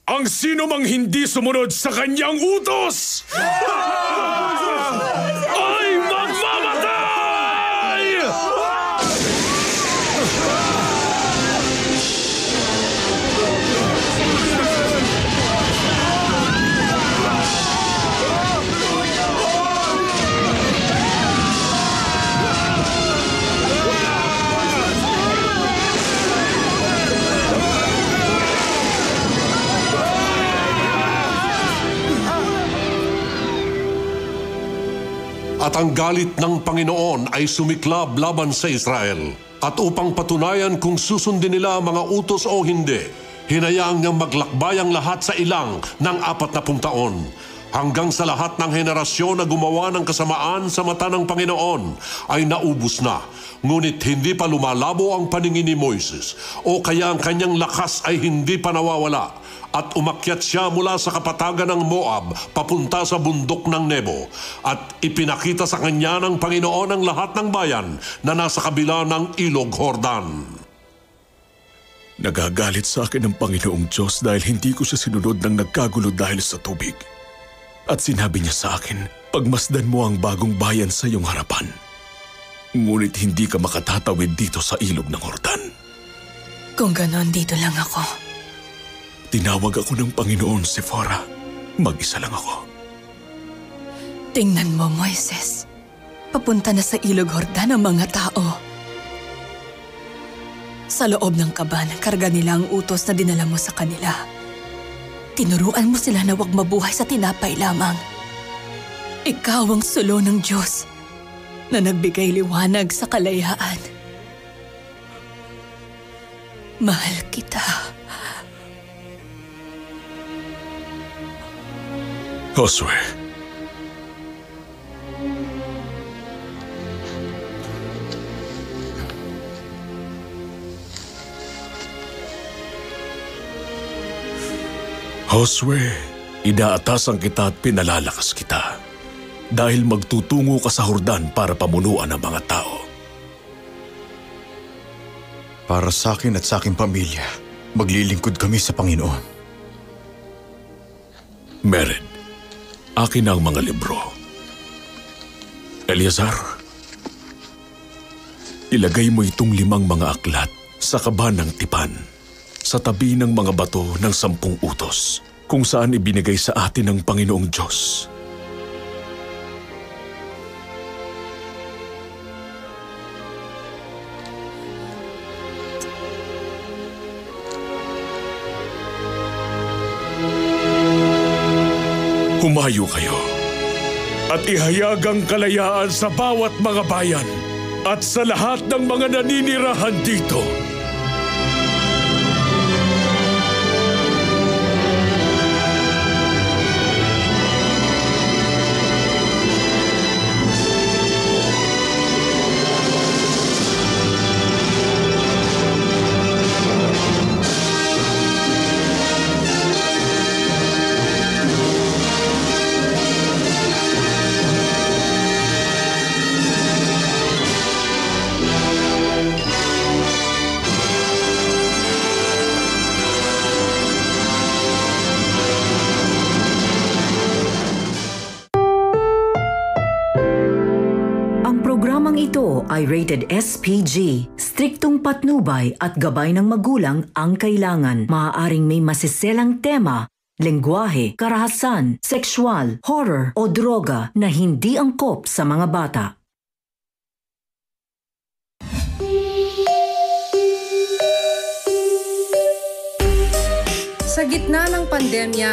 Ang sino mang hindi sumunod sa kanyang utos ay magmamatay! At ang galit ng Panginoon ay sumiklab laban sa Israel. At upang patunayan kung susundin nila ang mga utos o hindi, hinayaan niyang maglakbay ang lahat sa ilang ng 40 taon. Hanggang sa lahat ng henerasyon na gumawa ng kasamaan sa mata ng Panginoon ay naubos na. Ngunit hindi pa lumalabo ang paningin ni Moises, o kaya ang kanyang lakas ay hindi pa nawawala. At umakyat siya mula sa kapatagan ng Moab papunta sa bundok ng Nebo. At ipinakita sa kanya ng Panginoon ang lahat ng bayan na nasa kabila ng ilog Jordan. Nagagalit sa akin ang Panginoong Diyos dahil hindi ko siya sinunod ng nagkagulo dahil sa tubig. At sinabi niya sa akin, pagmasdan mo ang bagong bayan sa iyong harapan. Ngunit hindi ka makatatawid dito sa ilog ng Jordan. Kung ganon, dito lang ako. Tinawag ako ng Panginoon, Sephora. Mag-isa lang ako. Tingnan mo, Moises. Papunta na sa ilog Jordan ang mga tao. Sa loob ng kaban, karga nila ang utos na dinala mo sa kanila. Tinuruan mo sila na huwag mabuhay sa tinapay lamang. Ikaw ang sulo ng Diyos na nagbigay liwanag sa kalayaan. Mahal kita. Josue. Josue, inaatasan kita at pinalalakas kita dahil magtutungo ka sa Jordan para pamunuan ang mga tao. Para sa akin at sa aking pamilya, maglilingkod kami sa Panginoon. Mered, akin ang mga libro. Eleazar, ilagay mo itong 5 mga aklat sa kaba ng tipan, sa tabi ng mga bato ng 10 utos, kung saan ibinigay sa atin ng Panginoong Diyos. Humayo kayo at ihayag ang kalayaan sa bawat mga bayan at sa lahat ng mga naninirahan dito. Ito ay rated SPG. Striktong patnubay at gabay ng magulang ang kailangan. Maaaring may masiselang tema, lengguwahe, karahasan, sexual, horror o droga na hindi angkop sa mga bata. Sa gitna ng pandemya,